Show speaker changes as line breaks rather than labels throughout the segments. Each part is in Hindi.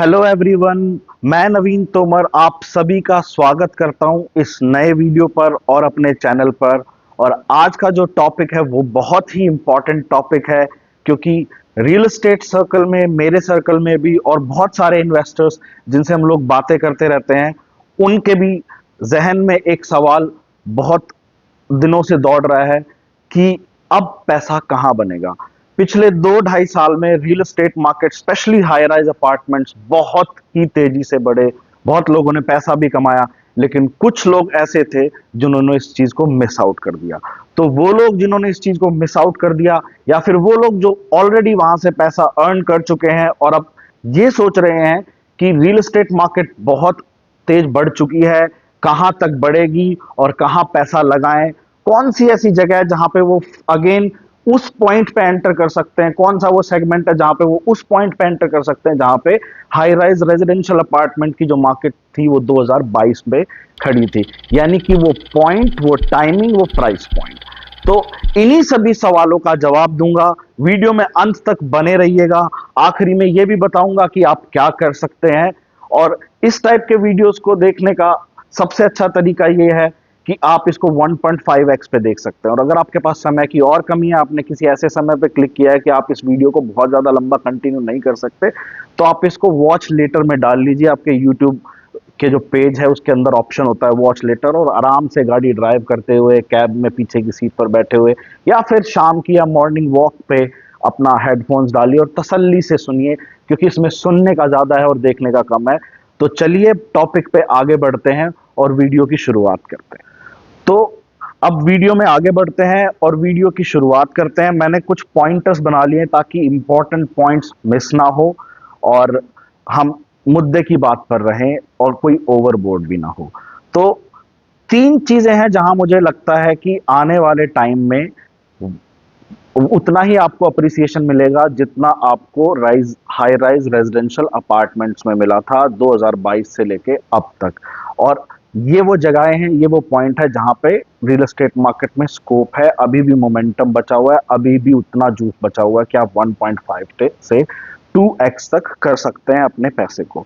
Hello everyone. मैं नवीन तोमर आप सभी का स्वागत करता हूं इस नए वीडियो पर और अपने चैनल पर। और आज का जो टॉपिक है वो बहुत ही इम्पोर्टेंट टॉपिक है, क्योंकि रियल एस्टेट सर्कल में, मेरे सर्कल में भी और बहुत सारे इन्वेस्टर्स जिनसे हम लोग बातें करते रहते हैं, उनके भी जहन में एक सवाल बहुत दिनों से दौड़ रहा है कि अब पैसा कहां बनेगा। पिछले 2 ढाई साल में real estate market, specially high rise apartments, बहुत ही तेजी से बढ़े। बहुत लोगों ने पैसा भी कमाया, लेकिन कुछ लोग ऐसे थे जिन्होंने इस चीज को मिस आउट कर दिया। तो वो लोग जिन्होंने इस चीज को मिस आउट कर दिया, या फिर वो लोग जो ऑलरेडी वहां से पैसा अर्न कर चुके हैं और अब ये सोच रहे हैं कि रियल एस्टेट मार्केट बहुत तेज बढ़ चुकी है, कहां तक बढ़ेगी और कहां पैसा लगाएं, कौन सी ऐसी जगह है जहां पे वो अगेन उस पॉइंट पे एंटर कर सकते हैं, कौन सा वो सेगमेंट है जहां पे वो उस पॉइंट पे एंटर कर सकते हैं जहां पे हाई राइज रेजिडेंशियल अपार्टमेंट की जो मार्केट थी वो 2022 में खड़ी थी। यानी कि वो पॉइंट, वो टाइमिंग, वो प्राइस पॉइंट। तो इन्हीं सभी सवालों का जवाब दूंगा। वीडियो में अंत तक बने रहिएगा। आखिरी में ये भी बताऊंगा कि आप क्या कर सकते हैं। और इस टाइप के वीडियोस को देखने का सबसे अच्छा तरीका ये है कि आप इसको 1.5x पे देख सकते हैं। और अगर आपके पास समय की और कमी है, आपने किसी ऐसे समय पे क्लिक किया है कि आप इस वीडियो को बहुत ज्यादा लंबा कंटिन्यू नहीं कर सकते, तो आप इसको वॉच लेटर में डाल लीजिए। आपके यूट्यूब के जो पेज है उसके अंदर ऑप्शन होता है वॉच लेटर, और आराम से गाड़ी ड्राइव करते हुए, कैब में पीछे की सीट पर बैठे हुए, या फिर शाम की या मॉर्निंग वॉक पे अपना हेडफोन्स डालिए और तसल्ली से सुनिए, क्योंकि इसमें सुनने का ज्यादा है और देखने का कम है। तो चलिए टॉपिक पे आगे बढ़ते हैं और वीडियो की शुरुआत करते हैं। तो अब वीडियो में आगे बढ़ते हैं और वीडियो की शुरुआत करते हैं। मैंने कुछ पॉइंटर्स बना लिए ताकि इंपॉर्टेंट पॉइंट्स मिस ना हो और हम मुद्दे की बात पर रहें और कोई ओवरबोर्ड भी ना हो। तो 3 चीजें हैं जहां मुझे लगता है कि आने वाले टाइम में उतना ही आपको अप्रिसिएशन मिलेगा जितना आपको हाई राइज रेजिडेंशियल अपार्टमेंट्स में मिला था 2022 से लेके अब तक। और ये वो जगहें हैं, ये वो पॉइंट है जहां पे रियल एस्टेट मार्केट में स्कोप है। अभी भी मोमेंटम बचा हुआ है, अभी भी उतना जूस बचा हुआ है कि आप 1.5 से 2x तक कर सकते हैं अपने पैसे को।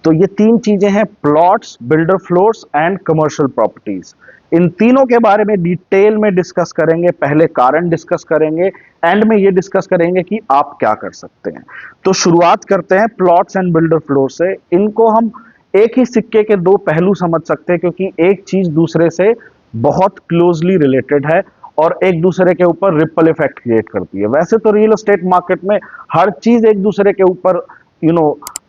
तो ये 3 चीजें हैं: plots, builder floors and commercial properties. इन तीनों के बारे में डिटेल में डिस्कस करेंगे। पहले कारण डिस्कस करेंगे, एंड में ये डिस्कस करेंगे कि आप क्या कर सकते हैं। तो शुरुआत करते हैं प्लॉट्स एंड बिल्डर फ्लोर से। इनको हम एक ही सिक्के के दो पहलू समझ सकते हैं, क्योंकि एक चीज दूसरे से बहुत क्लोजली रिलेटेड है और एक दूसरे के ऊपर रिपल इफेक्ट क्रिएट करती है। वैसे तो रियल एस्टेट मार्केट में हर चीज एक दूसरे के ऊपर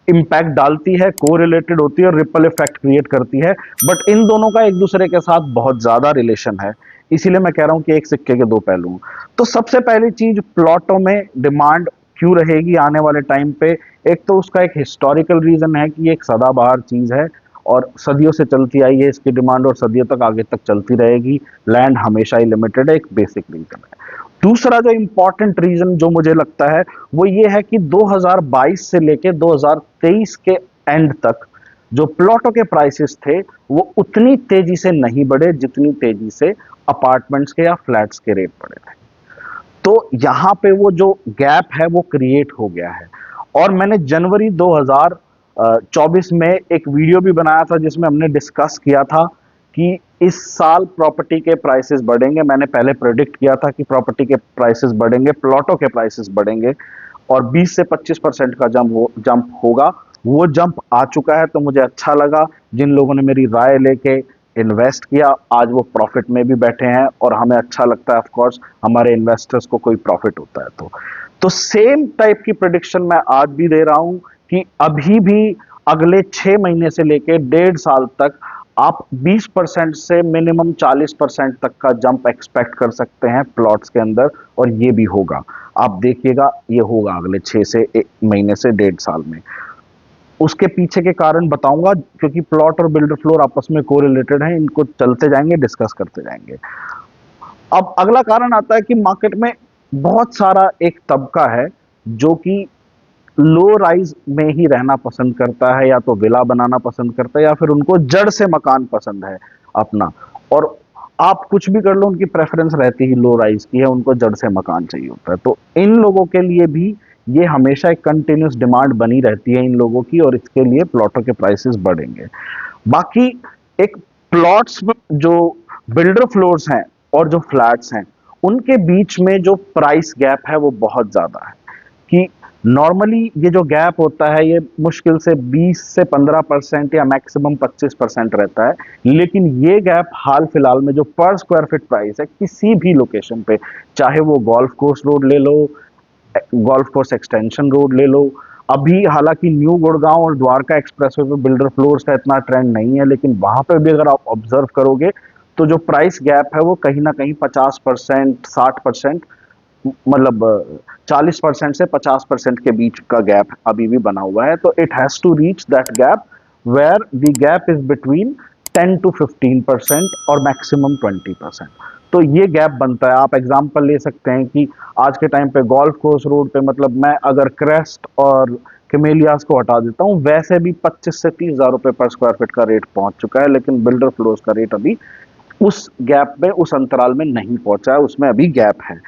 इम्पैक्ट डालती है, कोरिलेटेड होती है और रिपल इफेक्ट क्रिएट करती है, बट इन दोनों का एक दूसरे के साथ बहुत ज्यादा रिलेशन है। इसीलिए मैं कह रहा हूं कि एक सिक्के के दो पहलू हैं। तो सबसे पहली चीज, प्लॉटों में डिमांड क्यों रहेगी आने वाले टाइम पे। एक तो उसका एक हिस्टोरिकल रीजन है कि एक सदाबहार चीज है और सदियों से चलती आई है इसकी डिमांड, और सदियों तक आगे तक चलती रहेगी। लैंड हमेशा ही लिमिटेड है, एक बेसिक रीजन है। दूसरा जो इंपॉर्टेंट रीजन जो मुझे लगता है वो ये है कि 2022 से लेके 2023 के एंड तक जो प्लॉटों के प्राइसेस थे वो उतनी तेजी से नहीं बढ़े जितनी तेजी से अपार्टमेंट्स के या फ्लैट्स के रेट बढ़े थे। तो यहां पे वो जो गैप है वो क्रिएट हो गया है। और मैंने जनवरी 2024 में एक वीडियो भी बनाया था जिसमें हमने डिस्कस किया था कि इस साल प्रॉपर्टी के प्राइसेस बढ़ेंगे। मैंने पहले प्रेडिक्ट किया था कि प्रॉपर्टी के प्राइसेस बढ़ेंगे, प्लॉटों के प्राइसेस बढ़ेंगे और 20 से 25% का जंप होगा। वो जंप आ चुका है, तो मुझे अच्छा लगा। जिन लोगों ने मेरी राय लेके इन्वेस्ट किया, आज वो प्रॉफिट में भी बैठे हैं और हमें अच्छा लगता है। ऑफ कोर्स हमारे इन्वेस्टर्स को कोई प्रॉफिट होता है तो सेम टाइप की प्रिडिक्शन मैं आज भी दे रहा हूं कि अभी भी अगले 6 महीने से लेके 1.5 साल तक आप 20% से मिनिमम 40% तक का जंप एक्सपेक्ट कर सकते हैं प्लॉट्स के अंदर, और ये भी होगा। आप देखिएगा, ये होगा अगले 6 महीने से 1.5 साल में। उसके पीछे के कारण बताऊंगा, क्योंकि प्लॉट और बिल्डर फ्लोर आपस में कोरिलेटेड हैं। इनको चलते जाएंगे, डिस्कस करते जाएंगे। अब अगला कारण आता है कि मार्केट में बहुत सारा एक तबका है जो कि लो राइज में ही रहना पसंद करता है, या तो विला बनाना पसंद करता है या फिर उनको जड़ से मकान पसंद है अपना। और आप कुछ भी कर लो, उनकी प्रेफरेंस रहती ही लो राइज की है, उनको जड़ से मकान चाहिए होता है। तो इन लोगों के लिए भी ये हमेशा एक कंटिन्यूस डिमांड बनी रहती है इन लोगों की, और इसके लिए प्लॉटों के प्राइसेस बढ़ेंगे। बाकी एक प्लॉट्स जो बिल्डर फ्लोर्स हैं और जो फ्लैट्स हैं, उनके बीच में जो प्राइस गैप है वो बहुत ज्यादा है। कि नॉर्मली ये जो गैप होता है ये मुश्किल से 20 से 15% या मैक्सिमम 25% रहता है। लेकिन ये गैप हाल फिलहाल में जो पर स्क्वायर फीट प्राइस है किसी भी लोकेशन पे, चाहे वो गोल्फ कोर्स रोड ले लो, गोल्फ कोर्स एक्सटेंशन रोड ले लो, अभी हालांकि न्यू गुड़गांव और द्वारका एक्सप्रेसवे पे बिल्डर फ्लोर्स का इतना ट्रेंड नहीं है, लेकिन वहां पे भी अगर आप ऑब्जर्व करोगे तो जो प्राइस गैप है वो कहीं ना कहीं 50%, 60%, मतलब 40% से 50% के बीच का गैप अभी भी बना हुआ है। तो it has to reach that gap where the gap is between 10 to 15% और मैक्सिमम 20%। तो ये गैप बनता है। आप एग्जांपल ले सकते हैं कि आज के टाइम पे गोल्फ कोर्स रोड पे, मतलब मैं अगर क्रेस्ट और कैमेलियास को हटा देता हूँ, वैसे भी 25 से 30 हजार रुपए पर स्क्वायर फीट का रेट पहुंच चुका है, लेकिन बिल्डर फ्लोर्स का रेट अभी उस गैप में, उस अंतराल में नहीं पहुंचा है, उसमें अभी गैप है।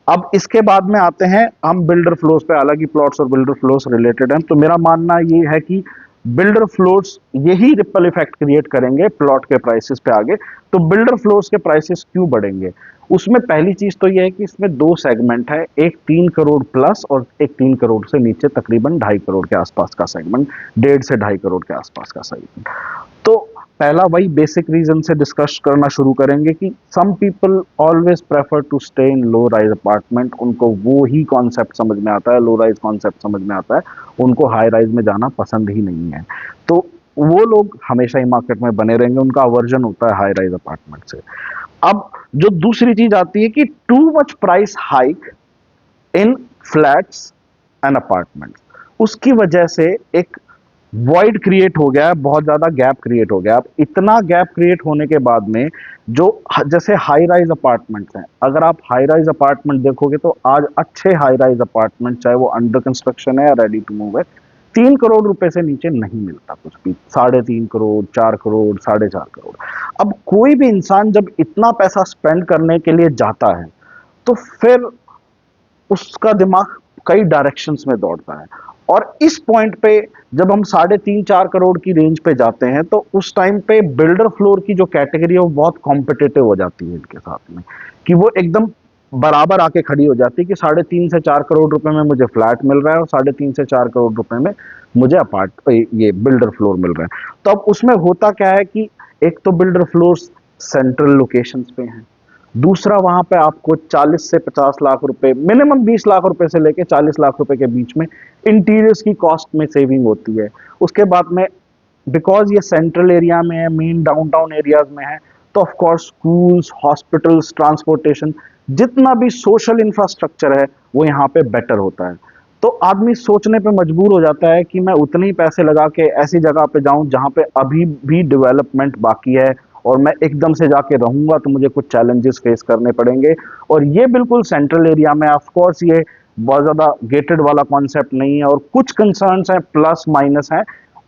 अब इसके बाद में आते हैं हम बिल्डर फ्लोर्स पे। अलग ही प्लॉट्स और बिल्डर फ्लोर्स रिलेटेड हैं, तो मेरा मानना ये है कि बिल्डर फ्लोर्स यही रिपल इफेक्ट क्रिएट करेंगे प्लॉट के प्राइसेस पे आगे। तो बिल्डर फ्लोर्स के प्राइसेस क्यों बढ़ेंगे? उसमें पहली चीज तो यह है कि इसमें दो सेगमेंट है, एक 3 करोड़ प्लस और एक 3 करोड़ से नीचे, तकरीबन 2.5 करोड़ के आसपास का सेगमेंट, 1.5 से 2.5 करोड़ के आसपास का सेगमेंट। तो पहला वही बेसिक रीजन से डिस्कस करना शुरू करेंगे कि some people always prefer to stay in low rise apartment. उनको वो ही कॉन्सेप्ट समझ में आता है, लो राइज कॉन्सेप्ट समझ में आता है, उनको हाई राइज में जाना पसंद ही नहीं है। तो वो लोग हमेशा ही मार्केट में बने रहेंगे, उनका अवर्जन होता है हाई राइज अपार्टमेंट से। अब जो दूसरी चीज आती है कि too much price hike in flats and apartments, उसकी वजह से एक वॉइड क्रिएट हो गया है, बहुत ज्यादा गैप क्रिएट हो गया। अब इतना गैप क्रिएट होने के बाद में जो जैसे हाई राइज अपार्टमेंट्स हैं, अगर आप हाई राइज अपार्टमेंट देखोगे तो आज अच्छे हाई राइज अपार्टमेंट, चाहे वो अंडर कंस्ट्रक्शन है या रेडी टू मूव है, 3 करोड़ रुपए से नीचे नहीं मिलता कुछ भी। 3.5 करोड़, 4 करोड़, 4.5 करोड़। अब कोई भी इंसान जब इतना पैसा स्पेंड करने के लिए जाता है तो फिर उसका दिमाग कई डायरेक्शंस में दौड़ता है। और इस पॉइंट पे जब हम 3.5 4 करोड़ की रेंज पे जाते हैं तो उस टाइम पे बिल्डर फ्लोर की जो कैटेगरी है वो बहुत कॉम्पिटिटिव हो जाती है इनके साथ में, कि वो एकदम बराबर आके खड़ी हो जाती है कि 3.5 से 4 करोड़ रुपए में मुझे फ्लैट मिल रहा है और 3.5 से 4 करोड़ रुपए में मुझे ये बिल्डर फ्लोर मिल रहा है। तो अब उसमें होता क्या है कि एक तो बिल्डर फ्लोर सेंट्रल लोकेशंस पे हैं, दूसरा वहां पे आपको 40 से 50 लाख रुपए, मिनिमम 20 लाख रुपए से लेके 40 लाख रुपए के बीच में इंटीरियर्स की कॉस्ट में सेविंग होती है। उसके बाद में बिकॉज ये सेंट्रल एरिया में है, मेन डाउनटाउन एरियाज में है, तो of course schools, hospitals, transportation, जितना भी सोशल इंफ्रास्ट्रक्चर है वो यहाँ पे बेटर होता है। तो आदमी सोचने पे मजबूर हो जाता है कि मैं उतने ही पैसे लगा के ऐसी जगह पे जाऊं जहां पे अभी भी डेवलपमेंट बाकी है, और मैं एकदम से जाके रहूंगा तो मुझे कुछ चैलेंजेस फेस करने पड़ेंगे। और ये बिल्कुल सेंट्रल एरिया में, ऑफ कोर्स ये बहुत ज्यादा गेटेड वाला कॉन्सेप्ट नहीं है, और कुछ कंसर्न्स हैं, प्लस माइनस हैं,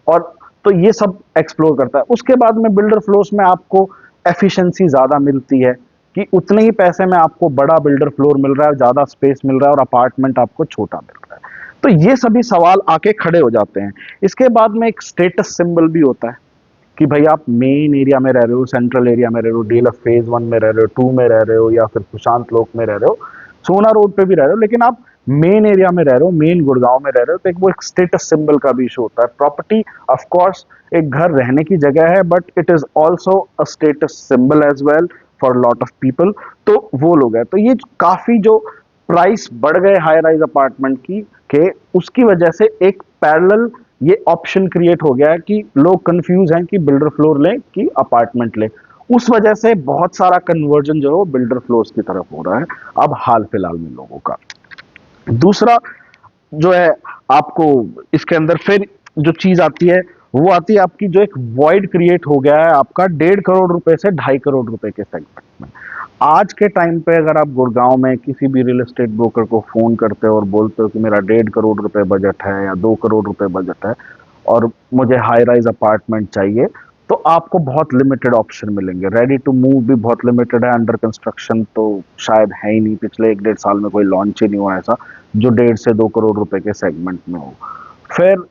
और तो ये सब एक्सप्लोर करता है। उसके बाद में बिल्डर फ्लोर्स में आपको एफिशिएंसी ज्यादा मिलती है कि उतने ही पैसे में आपको बड़ा बिल्डर फ्लोर मिल रहा है, ज्यादा स्पेस मिल रहा है, और अपार्टमेंट आपको छोटा मिल रहा है। तो ये सभी सवाल आके खड़े हो जाते हैं। इसके बाद में एक स्टेटस सिंबल भी होता है कि भाई आप मेन एरिया में रह रहे हो, सेंट्रल एरिया में रह रहे हो, डीएलएफ फेज 1 में रह रहे हो, 2 में रह रहे हो, या फिर सुशांत लोक में रह रहे हो, सोना रोड पे भी रह रहे हो, लेकिन आप मेन एरिया में रह रहे हो, मेन गुड़गांव में रह रहे हो, तो एक वो एक स्टेटस सिंबल का भी इशू होता है। प्रॉपर्टी ऑफ कोर्स एक घर रहने की जगह है, but it is also a status symbol as well for lot of people. तो वो लोग हैं, तो ये काफी जो प्राइस बढ़ गए हाई राइज अपार्टमेंट की के, उसकी वजह से एक पैरेलल ये ऑप्शन क्रिएट हो गया है कि लोग कंफ्यूज हैं कि बिल्डर फ्लोर लें कि अपार्टमेंट लें। उस वजह से बहुत सारा कन्वर्जन जो है वो बिल्डर फ्लोर्स की तरफ हो रहा है अब हाल फिलहाल में लोगों का। दूसरा जो है, आपको इसके अंदर फिर जो चीज आती है वो आती है आपकी, जो एक वॉइड क्रिएट हो गया है आपका 1.5 करोड़ रुपए से 2.5 करोड़ रुपए के सेगमेंट में। आज के टाइम पे अगर आप गुड़गांव में किसी भी रियल एस्टेट ब्रोकर को फोन करते हो और बोलते हो कि मेरा 1.5 करोड़ रुपए बजट है या 2 करोड़ रुपए बजट है और मुझे हाई राइज अपार्टमेंट चाहिए, तो आपको बहुत लिमिटेड ऑप्शन मिलेंगे। रेडी टू मूव भी बहुत लिमिटेड है, अंडर कंस्ट्रक्शन तो शायद है ही नहीं, पिछले 1 डेढ़ साल में कोई लॉन्च ही नहीं हुआ ऐसा जो 1.5 से 2 करोड़ रुपए के सेगमेंट में हो। फिर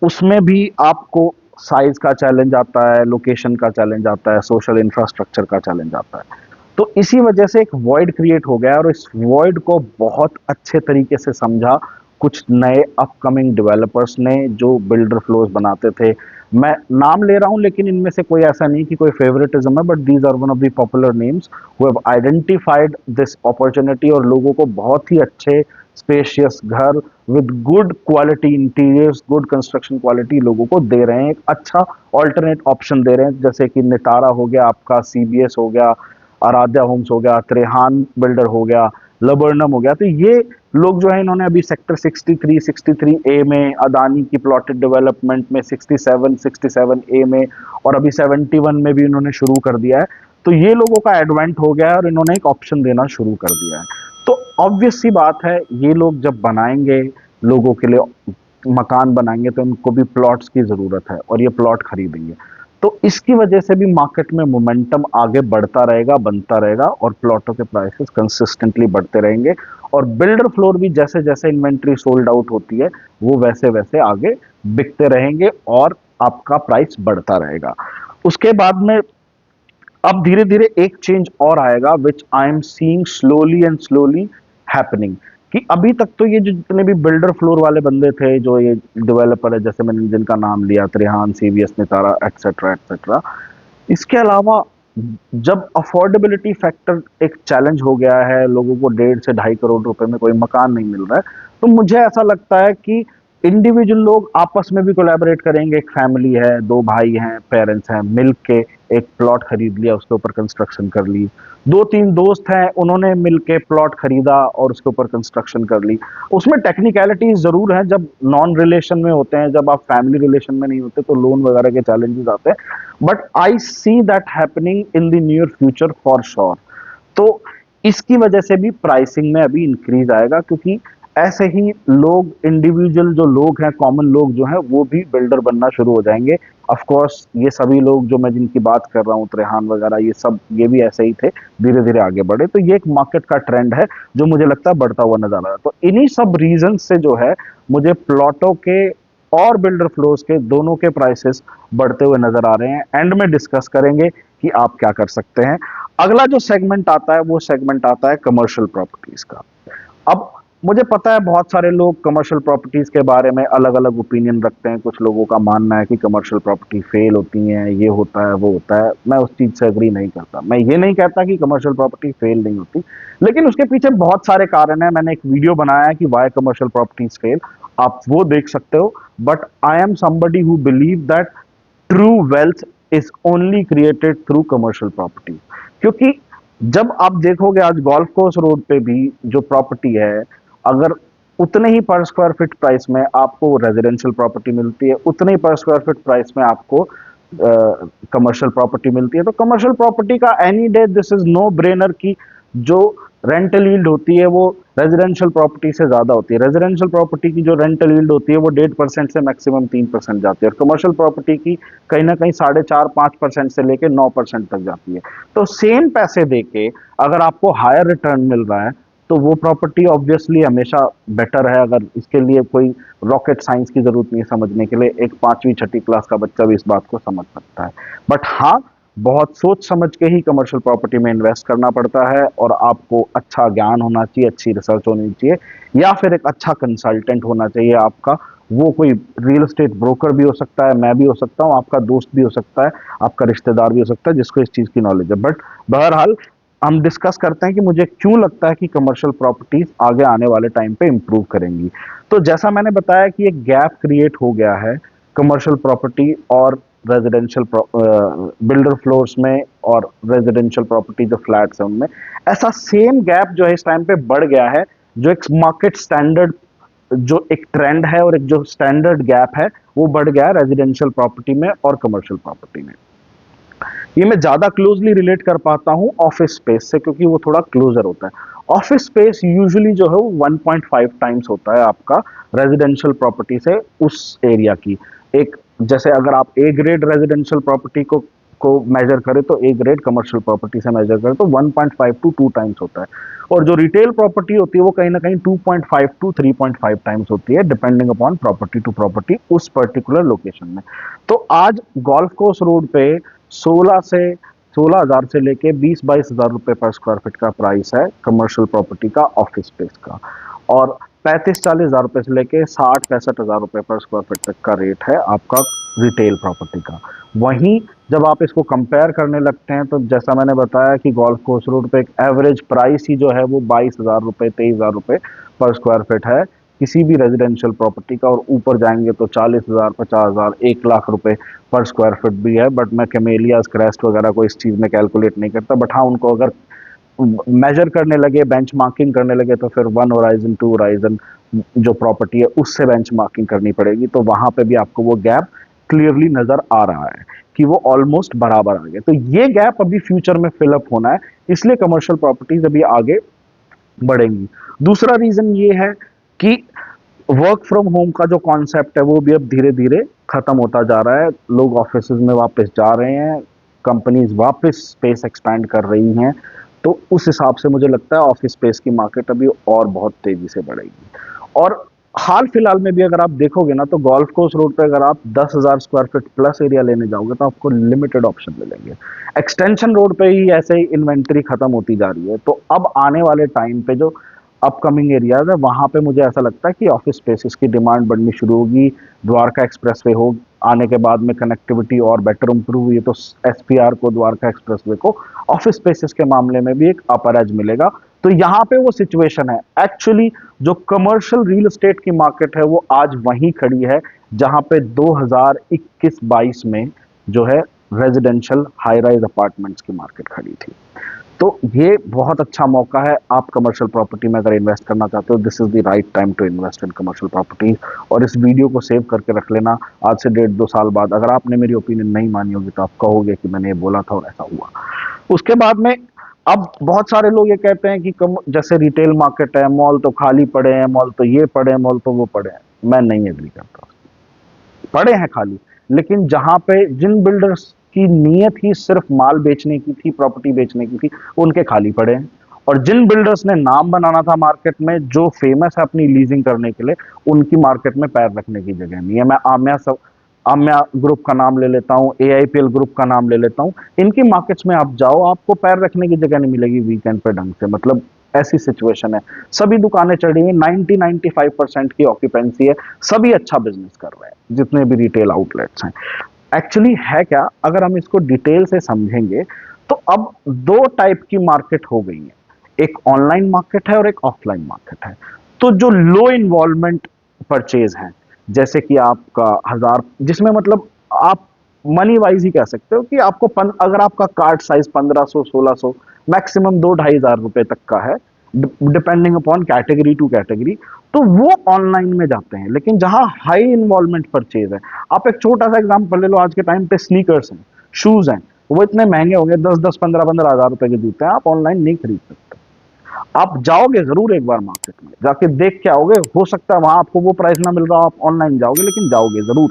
उसमें भी आपको साइज का चैलेंज आता है, लोकेशन का चैलेंज आता है, सोशल इंफ्रास्ट्रक्चर का चैलेंज आता है। तो इसी वजह से एक वॉइड क्रिएट हो गया और इस वॉइड को बहुत अच्छे तरीके से समझा कुछ नए अपकमिंग डेवलपर्स ने जो बिल्डर फ्लोज बनाते थे। मैं नाम ले रहा हूं लेकिन इनमें से कोई ऐसा नहीं कि कोई फेवरेटिज्म है, but these are one of the popular names who have identified this opportunity और लोगों को बहुत ही अच्छे स्पेशियस घर with good quality interiors, good construction quality लोगों को दे रहे हैं, एक अच्छा ऑल्टरनेट ऑप्शन दे रहे हैं। जैसे कि निटारा हो गया आपका, सीबीएस हो गया, आराध्या होम्स हो गया, त्रेहान बिल्डर हो गया, लबर्नम हो गया। तो ये लोग जो है इन्होंने अभी सेक्टर 63, 63A में अदानी की प्लॉटेड डेवलपमेंट में, 67, 67A में और अभी 71 में भी इन्होंने शुरू कर दिया है। तो ये लोगों का एडवेंट हो गया है और इन्होंने एक ऑप्शन देना शुरू कर दिया है। तो ऑब्वियस सी बात है, ये लोग जब बनाएंगे लोगों के लिए मकान बनाएंगे तो इनको भी प्लॉट्स की जरूरत है और ये प्लॉट खरीदेंगे। तो इसकी वजह से भी मार्केट में मोमेंटम आगे बढ़ता रहेगा, बनता रहेगा और प्लॉटों के प्राइसेस कंसिस्टेंटली बढ़ते रहेंगे और बिल्डर फ्लोर भी जैसे जैसे इन्वेंट्री सोल्ड आउट होती है वो वैसे वैसे आगे बिकते रहेंगे और आपका प्राइस बढ़ता रहेगा। उसके बाद में अब धीरे धीरे एक चेंज और आएगा which I am seeing slowly and slowly happening, कि अभी तक तो ये जो जितने भी बिल्डर फ्लोर वाले बंदे थे, जो ये डेवलपर है, जैसे मैंने जिनका नाम लिया, Trehan, CVS, Nitara, etcetera etcetera, इसके अलावा जब अफोर्डेबिलिटी फैक्टर एक चैलेंज हो गया है, लोगों को 1.5 से 2.5 करोड़ रुपए में कोई मकान नहीं मिल रहा है, तो मुझे ऐसा लगता है कि इंडिविजुअल लोग आपस में भी कोलैबोरेट करेंगे। एक फैमिली है, दो भाई हैं, पेरेंट्स हैं, मिल के एक प्लॉट खरीद लिया, उसके ऊपर कंस्ट्रक्शन कर ली। दो तीन दोस्त हैं, उन्होंने मिल के प्लॉट खरीदा और उसके ऊपर कंस्ट्रक्शन कर ली। उसमें टेक्निकलिटीज जरूर हैं, जब नॉन रिलेशन में होते हैं, जब आप फैमिली रिलेशन में नहीं होते तो लोन वगैरह के चैलेंजेस आते हैं, but I see that happening in the near future for sure. तो इसकी वजह से भी प्राइसिंग में अभी इंक्रीज आएगा, क्योंकि ऐसे ही लोग, इंडिविजुअल जो लोग हैं, कॉमन लोग जो हैं, वो भी बिल्डर बनना शुरू हो जाएंगे। ऑफ कोर्स ये सभी लोग जो मैं जिनकी बात कर रहा हूँ, त्रेहान वगैरह, ये सब ये भी ऐसे ही थे, धीरे धीरे आगे बढ़े। तो ये एक मार्केट का ट्रेंड है जो मुझे लगता है बढ़ता हुआ नजर आ रहा है। तो इन्हीं सब रीजन से जो है मुझे प्लॉटों के और बिल्डर फ्लोर्स के दोनों के प्राइसेस बढ़ते हुए नजर आ रहे हैं। एंड में डिस्कस करेंगे कि आप क्या कर सकते हैं। अगला जो सेगमेंट आता है वो सेगमेंट आता है कमर्शियल प्रॉपर्टीज का। अब मुझे पता है बहुत सारे लोग कमर्शियल प्रॉपर्टीज के बारे में अलग अलग ओपिनियन रखते हैं। कुछ लोगों का मानना है कि कमर्शियल प्रॉपर्टी फेल होती हैं, ये होता है वो होता है। मैं उस चीज से एग्री नहीं करता। मैं ये नहीं कहता कि कमर्शियल प्रॉपर्टी फेल नहीं होती, लेकिन उसके पीछे बहुत सारे कारण है। मैंने एक वीडियो बनाया है कि वाई कमर्शियल प्रॉपर्टीज फेल, आप वो देख सकते हो। But I am somebody who believe that true wealth is only created through commercial property. क्योंकि जब आप देखोगे आज गोल्फ कोर्स रोड पे भी जो प्रॉपर्टी है, अगर उतने ही पर स्क्वायर फीट प्राइस में आपको रेजिडेंशियल प्रॉपर्टी मिलती है, उतने ही पर स्क्वायर फीट प्राइस में आपको कमर्शियल प्रॉपर्टी मिलती है। तो कमर्शियल प्रॉपर्टी का any day this is no brainer की जो रेंटल यील्ड होती है वो रेजिडेंशियल प्रॉपर्टी से ज्यादा होती है। रेजिडेंशियल प्रॉपर्टी की जो रेंटल यील्ड होती है वो 1.5% से मैक्सिमम 3% जाती है, और कमर्शियल प्रॉपर्टी की कहीं ना कहीं 4.5-5% से लेकर 9% तक जाती है। तो सेम पैसे देके अगर आपको हायर रिटर्न मिल रहा है तो वो प्रॉपर्टी ऑब्वियसली हमेशा बेटर है। अगर इसके लिए कोई रॉकेट साइंस की जरूरत नहीं है समझने के लिए, एक 5वीं 6ठी क्लास का बच्चा भी इस बात को समझ सकता है। बट हाँ, बहुत सोच समझ के ही कमर्शियल प्रॉपर्टी में इन्वेस्ट करना पड़ता है, और आपको अच्छा ज्ञान होना चाहिए, अच्छी रिसर्च होनी चाहिए, या फिर एक अच्छा कंसल्टेंट होना चाहिए आपका। वो कोई रियल एस्टेट ब्रोकर भी हो सकता है, मैं भी हो सकता हूँ, आपका दोस्त भी हो सकता है, आपका रिश्तेदार भी हो सकता है जिसको इस चीज की नॉलेज है। बट बहरहाल हम डिस्कस करते हैं कि मुझे क्यों लगता है कि कमर्शियल प्रॉपर्टीज आगे आने वाले टाइम पे इंप्रूव करेंगी। तो जैसा मैंने बताया कि एक गैप क्रिएट हो गया है कमर्शियल प्रॉपर्टी और रेजिडेंशियल बिल्डर फ्लोर्स में, और रेजिडेंशियल प्रॉपर्टी जो फ्लैट्स है उनमें, ऐसा सेम गैप जो है इस टाइम पे बढ़ गया है। जो एक मार्केट स्टैंडर्ड, जो एक ट्रेंड है और एक जो स्टैंडर्ड गैप है, वो बढ़ गया है रेजिडेंशियल प्रॉपर्टी में और कमर्शियल प्रॉपर्टी में। ये मैं ज्यादा क्लोजली रिलेट कर पाता हूँ ऑफिस स्पेस से, क्योंकि वो थोड़ा क्लोजर होता है। ऑफिस स्पेस यूजुअली जो है वो 1.5 टाइम्स होता है आपका रेजिडेंशियल प्रॉपर्टी से उस एरिया की। एक जैसे अगर आप ए ग्रेड रेजिडेंशियल प्रॉपर्टी को मेजर करें तो ए ग्रेड कमर्शियल प्रॉपर्टी से मेजर करें तो 1.5 टू 2 टाइम्स होता है, और जो रिटेल प्रॉपर्टी होती है वो कहीं ना कहीं 2.5 टू 3.5 टाइम्स होती है, depending upon property to property उस पर्टिकुलर लोकेशन में। तो आज गोल्फ कोर्स रोड पे 16 हजार से लेके 20-22 हजार रुपए पर स्क्वायर फीट का प्राइस है कमर्शियल प्रॉपर्टी का, ऑफिस स्पेस का, और 35-40 हजार रुपए से लेके 60-65 हजार रुपए पर स्क्वायर फीट तक का रेट है आपका रिटेल प्रॉपर्टी का। वहीं जब आप इसको कंपेयर करने लगते हैं तो जैसा मैंने बताया कि गोल्फ कोर्स रोड पे एक एवरेज प्राइस ही जो है वो 22 हजार रुपए 23 हजार रुपए पर स्क्वायर फीट है किसी भी रेजिडेंशियल प्रॉपर्टी का, और ऊपर जाएंगे तो 40 हजार 50 हजार 1 लाख रुपए पर स्क्वायर फीट भी है। बट मैं कैमेलियाज क्रेस्ट वगैरह को इस चीज में कैलकुलेट नहीं करता, बट हाँ उनको अगर मेजर करने लगे, बेंच मार्किंग करने लगे तो फिर 1 होराइजन 2 होराइजन जो प्रॉपर्टी है उससे बेंच मार्किंग करनी पड़ेगी, तो वहां पे भी आपको वो गैप क्लियरली नजर आ रहा है कि वो ऑलमोस्ट बराबर आ गए। तो ये गैप अभी फ्यूचर में फिलअप होना है, इसलिए कमर्शियल प्रॉपर्टीज अभी आगे बढ़ेंगी। दूसरा रीजन ये है कि वर्क फ्रॉम होम का जो कॉन्सेप्ट है वो भी अब धीरे धीरे खत्म होता जा रहा है, लोग ऑफिस में वापस जा रहे हैं, कंपनीज वापस स्पेस एक्सपैंड कर रही हैं, तो उस हिसाब से मुझे लगता है ऑफिस स्पेस की मार्केट अभी और बहुत तेजी से बढ़ेगी। और हाल फिलहाल में भी अगर आप देखोगे ना तो गोल्फ कोर्स रोड पे अगर आप 10 हजार स्क्वायर फीट प्लस एरिया लेने जाओगे तो आपको लिमिटेड ऑप्शन मिलेंगे। एक्सटेंशन रोड पे ही ऐसे ही इन्वेंट्री खत्म होती जा रही है, तो अब आने वाले टाइम पे जो अपकमिंग एरियाज है वहां पे मुझे ऐसा लगता है कि ऑफिस स्पेसेस की डिमांड बढ़नी शुरू होगी। द्वारका एक्सप्रेसवे हो आने के बाद में कनेक्टिविटी और बेटर इंप्रूव हुई है, तो एसपीआर को, द्वारका एक्सप्रेसवे को ऑफिस स्पेसेस के मामले में भी एक अपर एज मिलेगा। तो यहाँ पे वो सिचुएशन है एक्चुअली, जो कमर्शियल रियल एस्टेट की मार्केट है वो आज वहीं खड़ी है जहां पे 2021-22 में जो है रेजिडेंशियल हाई राइज अपार्टमेंट्स की मार्केट खड़ी थी। तो ये बहुत अच्छा मौका है, आप कमर्शियल प्रॉपर्टी में अगर इन्वेस्ट करना चाहते हो, this is the right time to invest in commercial property. और इस वीडियो को सेव करके रख लेना, आज से 1.5-2 साल बाद अगर आपने मेरी ओपिनियन नहीं मानी होगी तो आप कहोगे कि मैंने ये बोला था और ऐसा हुआ। उसके बाद में अब बहुत सारे लोग ये कहते हैं कि कम जैसे रिटेल मार्केट है, मॉल तो खाली पड़े हैं, मॉल तो ये पड़े हैं, मॉल तो वो पड़े हैं। मैं नहीं एग्री करता, पड़े हैं खाली, लेकिन जहां पे जिन बिल्डर्स की नीयत ही सिर्फ माल बेचने की थी, प्रॉपर्टी बेचने की थी, उनके खाली पड़े हैं। और जिन बिल्डर्स ने नाम बनाना था मार्केट में, जो फेमस है अपनी लीजिंग करने के लिए, उनकी मार्केट में पैर रखने की जगह नहीं है। मैं आम्या ग्रुप का नाम ले लेता हूँ, एआईपीएल ग्रुप का नाम ले लेता हूँ, इनकी मार्केट्स में आप जाओ आपको पैर रखने की जगह नहीं मिलेगी वीकेंड पे ढंग से, मतलब ऐसी सिचुएशन है। सभी दुकानें चढ़ी हुई, 90-95% की ऑक्यूपेंसी है, सभी अच्छा बिजनेस कर रहे हैं जितने भी रिटेल आउटलेट्स हैं। एक्चुअली है क्या, अगर हम इसको डिटेल से समझेंगे तो अब दो टाइप की मार्केट हो गई है, एक ऑनलाइन मार्केट है और एक ऑफलाइन मार्केट है। तो जो लो इन्वॉल्वमेंट परचेज है, जैसे कि आपका 1000, जिसमें मतलब आप मनी वाइज ही कह सकते हो कि आपको अगर आपका कार्ड साइज 1500-1600, मैक्सिमम 2-2.5 हजार रुपए तक का है, depending upon category two category, तो वो ऑनलाइन में जाते हैं। लेकिन जहां हाई इन्वॉल्वमेंट परचेज है, आप एक छोटा सा एग्जांपल ले लो, आज के टाइम पे स्नीकर्स हैं, शूज हैं, वो इतने महंगे होंगे, 10-10 15-15 हजार रुपए के जूते हैं, आप ऑनलाइन नहीं खरीद सकते। आप जाओगे जरूर एक बार मार्केट में जाके देख के आओगे, हो सकता है वहां आपको वो प्राइस ना मिल रहा हो, आप ऑनलाइन जाओगे, लेकिन जाओगे जरूर।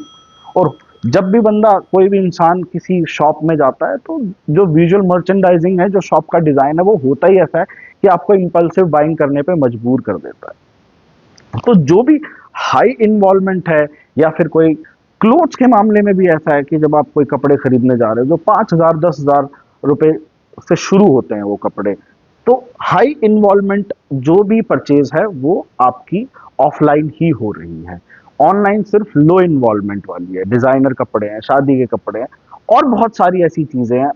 और जब भी बंदा, कोई भी इंसान किसी शॉप में जाता है तो जो विजुअल मर्चेंडाइजिंग है, जो शॉप का डिजाइन है, वो होता ही ऐसा है कि आपको इंपल्सिव बाइंग करने पे मजबूर कर देता है। तो जो भी हाई इन्वॉल्वमेंट है, या फिर कोई क्लोथ्स के मामले में भी ऐसा है कि जब आप कोई कपड़े खरीदने जा रहे हो जो 5,000-10,000 रुपए से शुरू होते हैं वो कपड़े, तो हाई इन्वॉल्वमेंट जो भी परचेज है वो आपकी ऑफलाइन ही हो रही है। ऑनलाइन सिर्फ लो इन्वॉल्वमेंट वाली है, डिजाइनर कपड़े हैं, शादी के कपड़े हैं, और बहुत सारी ऐसी चीजें हैं,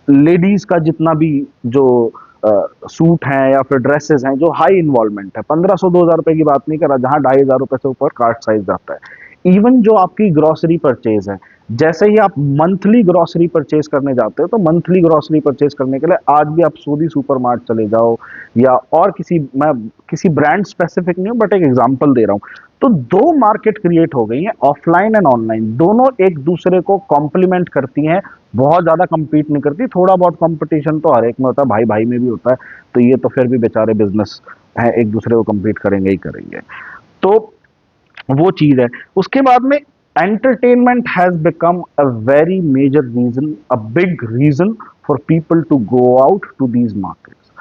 लेडीज का जितना भी जो सूट हैं या फिर ड्रेसेस हैं जो हाई इन्वॉल्वमेंट है, 1500-2000 रुपए की बात नहीं कर रहा, जहां 2,500 रुपए से ऊपर कार्ड साइज जाता है। इवन जो आपकी ग्रोसरी परचेज है, जैसे ही आप मंथली ग्रोसरी परचेज करने जाते हो, तो मंथली ग्रोसरी परचेज करने के लिए आज भी आप सोदी सुपरमार्ट चले जाओ, या और मैं किसी ब्रांड स्पेसिफिक नहीं हूं बट एक एग्जांपल दे रहा हूं, तो दो मार्केट क्रिएट हो गई है, ऑफलाइन एंड ऑनलाइन, दोनों एक दूसरे को कॉम्प्लीमेंट करती हैं, बहुत ज्यादा compete नहीं करती। थोड़ा बहुत कंपटीशन तो हर एक में होता है, भाई भाई में भी होता है, तो ये तो फिर भी बेचारे बिजनेस है, एक दूसरे को compete करेंगे ही करेंगे। तो वो चीज है। उसके बाद में entertainment has become a very major reason, a big reason for people to go out to these markets.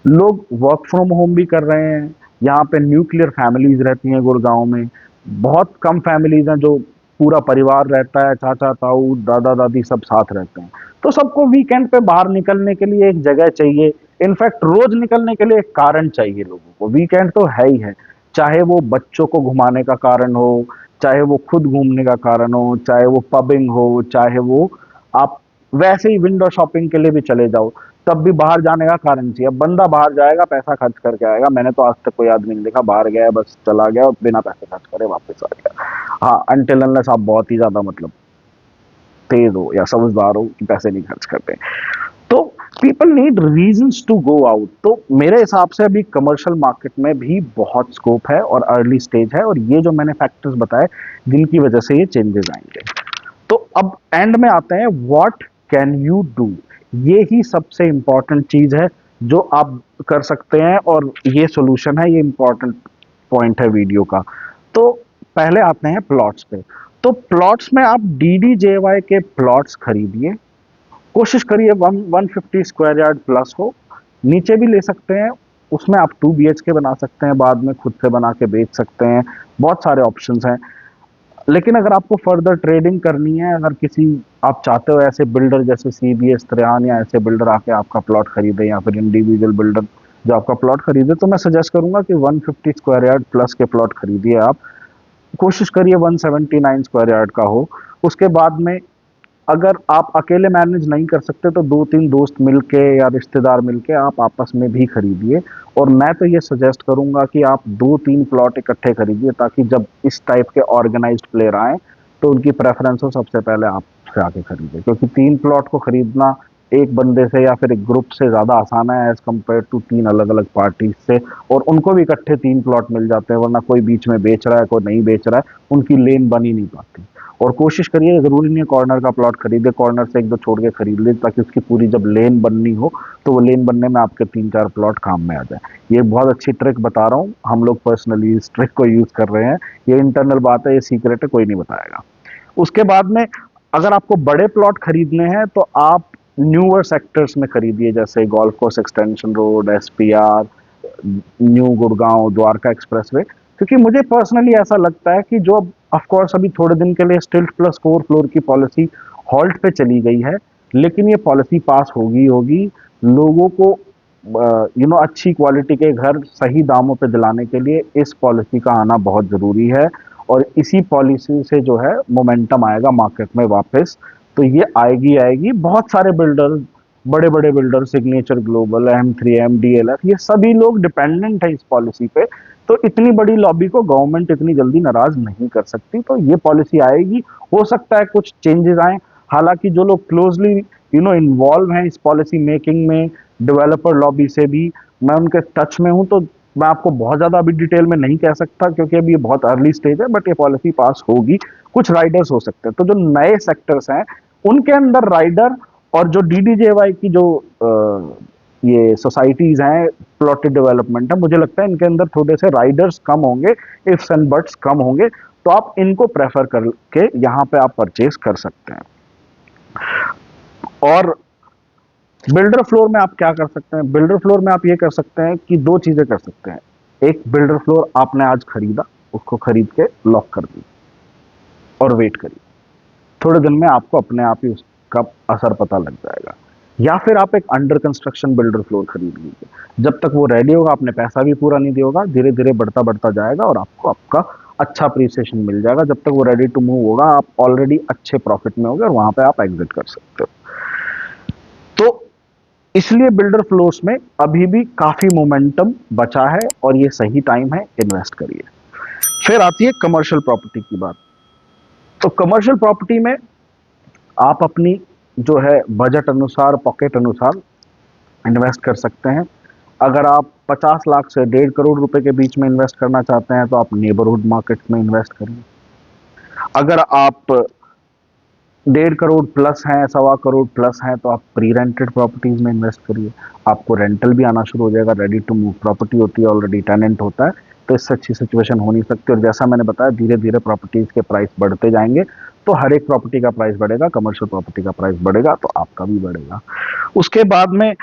लोग वर्क फ्रॉम होम भी कर रहे हैं। यहाँ पे न्यूक्लियर फैमिलीज रहती हैं गुड़गांव में। बहुत कम फैमिलीज हैं जो पूरा परिवार रहता है, चाचा ताऊ दादा दादी सब साथ रहते हैं। तो सबको वीकेंड पे बाहर निकलने के लिए एक जगह चाहिए। इनफैक्ट रोज निकलने के लिए एक कारण चाहिए लोगों को। वीकेंड तो है ही है, चाहे वो बच्चों को घुमाने का कारण हो, चाहे वो खुद घूमने का कारण हो, चाहे वो पबिंग हो, चाहे वो आप वैसे ही विंडो शॉपिंग के लिए भी चले जाओ, तब भी बाहर जाने का कारण चाहिए। अब बंदा बाहर जाएगा, पैसा खर्च करके आएगा। मैंने तो आज तक कोई आदमी नहीं देखा बाहर गया बस चला गया और बिना पैसे खर्च करे वापस आ गया। हाँ, अनटिल अनलेस आप बहुत ही ज्यादा मतलब तेज हो या समझदार हो कि पैसे नहीं खर्च करते। तो people need reasons to go out. तो मेरे हिसाब से अभी कमर्शियल मार्केट में भी बहुत स्कोप है और अर्ली स्टेज है, और ये जो मैंने फैक्टर्स बताए जिनकी वजह से ये चेंजेस आएंगे। तो अब एंड में आते हैं, व्हाट कैन यू डू। ये ही सबसे इंपॉर्टेंट चीज है जो आप कर सकते हैं, और ये सोल्यूशन है, ये इंपॉर्टेंट पॉइंट है वीडियो का। तो पहले आते हैं प्लॉट्स पे। तो प्लॉट्स में आप डीडीजेवाई के प्लॉट्स खरीदिए। कोशिश करिए 150 स्क्वायर यार्ड प्लस हो। नीचे भी ले सकते हैं, उसमें आप 2 BHK बना सकते हैं, बाद में खुद से बना के बेच सकते हैं। बहुत सारे ऑप्शंस हैं। लेकिन अगर आपको फर्दर ट्रेडिंग करनी है, अगर किसी आप चाहते हो ऐसे बिल्डर जैसे CBS त्रेहान या ऐसे बिल्डर आके आपका प्लॉट खरीदे, या फिर इंडिविजुअल बिल्डर जो आपका प्लॉट खरीदे, तो मैं सजेस्ट करूंगा कि 150 स्क्वायर यार्ड प्लस के प्लॉट खरीदिए आप। कोशिश करिए 179 स्क्वायर यार्ड का हो। उसके बाद में अगर आप अकेले मैनेज नहीं कर सकते तो 2-3 दोस्त मिलके या रिश्तेदार मिलके आप आपस में भी खरीदिए। और मैं तो ये सजेस्ट करूंगा कि आप 2-3 प्लॉट इकट्ठे खरीदिए, ताकि जब इस टाइप के ऑर्गेनाइज्ड प्लेयर आए तो उनकी प्रेफरेंस हो सबसे पहले आपसे आके खरीदे। क्योंकि 3 प्लॉट को खरीदना एक बंदे से या फिर एक ग्रुप से ज़्यादा आसान है एज कम्पेयर टू 3 अलग अलग पार्टीज से। और उनको भी इकट्ठे 3 प्लॉट मिल जाते हैं, वरना कोई बीच में बेच रहा है कोई नहीं बेच रहा है, उनकी लेन बन ही नहीं पाती। और कोशिश करिए, जरूरी नहीं है कॉर्नर का प्लॉट खरीदे, कॉर्नर से 1-2 छोड़ के खरीद ले, ताकि उसकी पूरी जब लेन बननी हो तो वो लेन बनने में आपके 3-4 प्लॉट काम में आ जाए। ये बहुत अच्छी ट्रिक बता रहा हूँ, हम लोग पर्सनली इस ट्रिक को यूज कर रहे हैं। ये इंटरनल बात है, ये सीक्रेट है, कोई नहीं बताएगा। उसके बाद में अगर आपको बड़े प्लॉट खरीदने हैं तो आप न्यूअर सेक्टर्स में खरीदिए, जैसे golf course extension road, SPR, new Gurgaon Dwarka expressway. क्योंकि मुझे पर्सनली ऐसा लगता है कि जो ऑफ कोर्स अभी थोड़े दिन के लिए स्टिल्ट प्लस 4 फ्लोर की पॉलिसी हॉल्ट पे चली गई है, लेकिन ये पॉलिसी पास होगी होगी। लोगों को अच्छी क्वालिटी के घर सही दामों पे दिलाने के लिए इस पॉलिसी का आना बहुत जरूरी है। और इसी पॉलिसी से जो है मोमेंटम आएगा मार्केट में वापस। तो ये आएगी आएगी। बहुत सारे बिल्डर, बड़े बड़े builder, signature global, M3M, DLF, ये सभी लोग डिपेंडेंट है इस पॉलिसी पे। तो इतनी बड़ी लॉबी को गवर्नमेंट इतनी जल्दी नाराज नहीं कर सकती। तो ये पॉलिसी आएगी, हो सकता है कुछ चेंजेस आए। हालांकि जो लोग क्लोजली इन्वॉल्व हैं इस पॉलिसी मेकिंग में, डेवलपर लॉबी से भी मैं उनके टच में हूं, तो मैं आपको बहुत ज्यादा अभी डिटेल में नहीं कह सकता क्योंकि अभी ये बहुत अर्ली स्टेज है। बट ये पॉलिसी पास होगी। कुछ राइडर्स हो सकते हैं, तो जो नए सेक्टर्स हैं उनके अंदर राइडर, और जो DDJY की जो ये सोसाइटीज हैं, प्लॉटेड डेवलपमेंट है, मुझे लगता है इनके अंदर थोड़े से राइडर्स कम होंगे, इफ्स एंड बट्स कम होंगे। तो आप इनको प्रेफर करके यहाँ पे आप परचेज कर सकते हैं। और बिल्डर फ्लोर में आप क्या कर सकते हैं? बिल्डर फ्लोर में आप ये कर सकते हैं कि 2 चीजें कर सकते हैं। एक, बिल्डर फ्लोर आपने आज खरीदा, उसको खरीद के लॉक कर दी और वेट करिए। थोड़े दिन में आपको अपने आप ही उसका असर पता लग जाएगा। या फिर आप एक अंडर कंस्ट्रक्शन बिल्डर फ्लोर खरीद लीजिए। जब तक वो रेडी होगा, आपने पैसा भी पूरा नहीं दिया होगा, धीरे धीरे बढ़ता बढ़ता जाएगा और आपको आपका अच्छा अप्रिसिएशन मिल जाएगा। जब तक वो रेडी टू मूव होगा, आप ऑलरेडी अच्छे प्रॉफिट में होगे और वहां पे आप एग्जिट कर सकते हो। तो इसलिए बिल्डर फ्लोर्स में अभी भी काफी मोमेंटम बचा है और ये सही टाइम है, इन्वेस्ट करिए। फिर आती है कमर्शियल प्रॉपर्टी की बात। तो कमर्शियल प्रॉपर्टी में आप अपनी जो है बजट अनुसार, पॉकेट अनुसार इन्वेस्ट कर सकते हैं। अगर आप 50 लाख से 1.5 करोड़ रुपए के बीच में इन्वेस्ट करना चाहते हैं तो आप नेबरहुड मार्केट में इन्वेस्ट करिए। अगर आप 1.5 करोड़ प्लस हैं, 1.25 करोड़ प्लस हैं, तो आप प्री रेंटेड प्रॉपर्टीज में इन्वेस्ट करिए। आपको रेंटल भी आना शुरू हो जाएगा। रेडी टू मूव प्रॉपर्टी होती है, ऑलरेडी टेनेंट होता है, तो इससे अच्छी सिचुएशन हो नहीं सकती। और जैसा मैंने बताया, धीरे धीरे प्रॉपर्टीज के प्राइस बढ़ते जाएंगे, तो हर एक प्रॉपर्टी का प्राइस बढ़ेगा, कमर्शियल प्रॉपर्टी का प्राइस बढ़ेगा तो आपका भी बढ़ेगा। उसके बाद में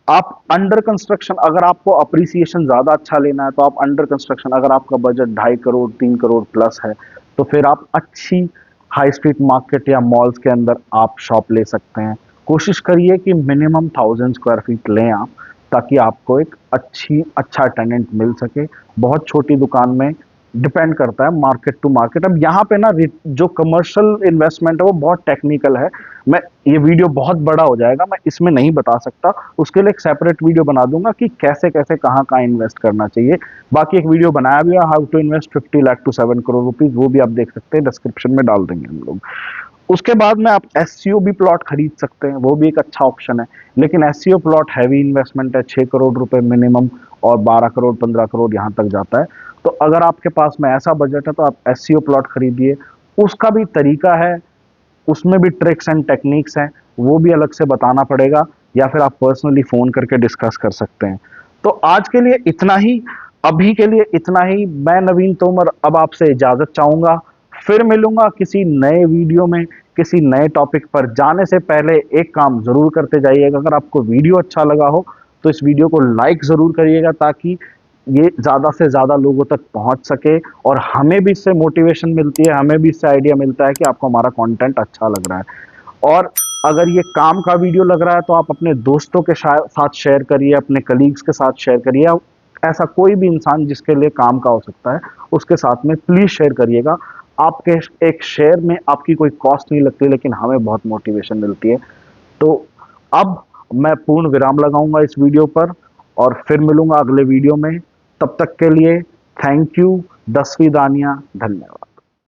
आप अंडर कंस्ट्रक्शन, अगर आपको अप्रिसिएशन ज्यादा अच्छा लेना है तो आप अंडर कंस्ट्रक्शन, अगर आपका बजट 2.5 करोड़ 3 करोड़ प्लस है तो फिर आप अच्छी हाई स्ट्रीट मार्केट या मॉल्स के अंदर आप शॉप ले सकते हैं। कोशिश करिए कि मिनिमम 1000 स्क्वायर फीट लें आप, ताकि आपको एक अच्छा टेनेंट मिल सके। बहुत छोटी दुकान में डिपेंड करता है मार्केट टू मार्केट। अब यहाँ पे ना जो कमर्शियल इन्वेस्टमेंट है वो बहुत टेक्निकल है। मैं ये वीडियो बहुत बड़ा हो जाएगा, मैं इसमें नहीं बता सकता। उसके लिए एक सेपरेट वीडियो बना दूंगा कि कैसे कैसे कहाँ कहाँ इन्वेस्ट करना चाहिए। बाकी एक वीडियो बनाया भी है, how to invest 50 lakh to 7 crore rupees, वो भी आप देख सकते हैं, डिस्क्रिप्शन में डाल देंगे हम लोग। उसके बाद में आप एससीओ भी प्लॉट खरीद सकते हैं, वो भी एक अच्छा ऑप्शन है। लेकिन एससीओ प्लॉट हैवी इन्वेस्टमेंट है, 6 करोड़ रुपए मिनिमम, और 12 करोड़ 15 करोड़ यहाँ तक जाता है। तो अगर आपके पास में ऐसा बजट है तो आप एससीओ प्लॉट खरीदिए। उसका भी तरीका है, उसमें भी ट्रिक्स एंड टेक्निक्स हैं, वो भी अलग से बताना पड़ेगा, या फिर आप पर्सनली फोन करके डिस्कस कर सकते हैं। तो आज के लिए इतना ही, अभी के लिए इतना ही। मैं नवीन तोमर अब आपसे इजाजत चाहूंगा, फिर मिलूंगा किसी नए वीडियो में, किसी नए टॉपिक पर। जाने से पहले एक काम जरूर करते जाइएगा, अगर आपको वीडियो अच्छा लगा हो तो इस वीडियो को लाइक जरूर करिएगा, ताकि ये ज्यादा से ज्यादा लोगों तक पहुंच सके, और हमें भी इससे मोटिवेशन मिलती है, हमें भी इससे आइडिया मिलता है कि आपको हमारा कंटेंट अच्छा लग रहा है। और अगर ये काम का वीडियो लग रहा है तो आप अपने दोस्तों के साथ शेयर करिए, अपने कलीग्स के साथ शेयर करिए। ऐसा कोई भी इंसान जिसके लिए काम का हो सकता है उसके साथ में प्लीज शेयर करिएगा। आपके एक शेयर में आपकी कोई कॉस्ट नहीं लगती, लेकिन हमें बहुत मोटिवेशन मिलती है। तो अब मैं पूर्ण विराम लगाऊंगा इस वीडियो पर, और फिर मिलूंगा अगले वीडियो में। तब तक के लिए थैंक यू, 10वीं दानिया, धन्यवाद।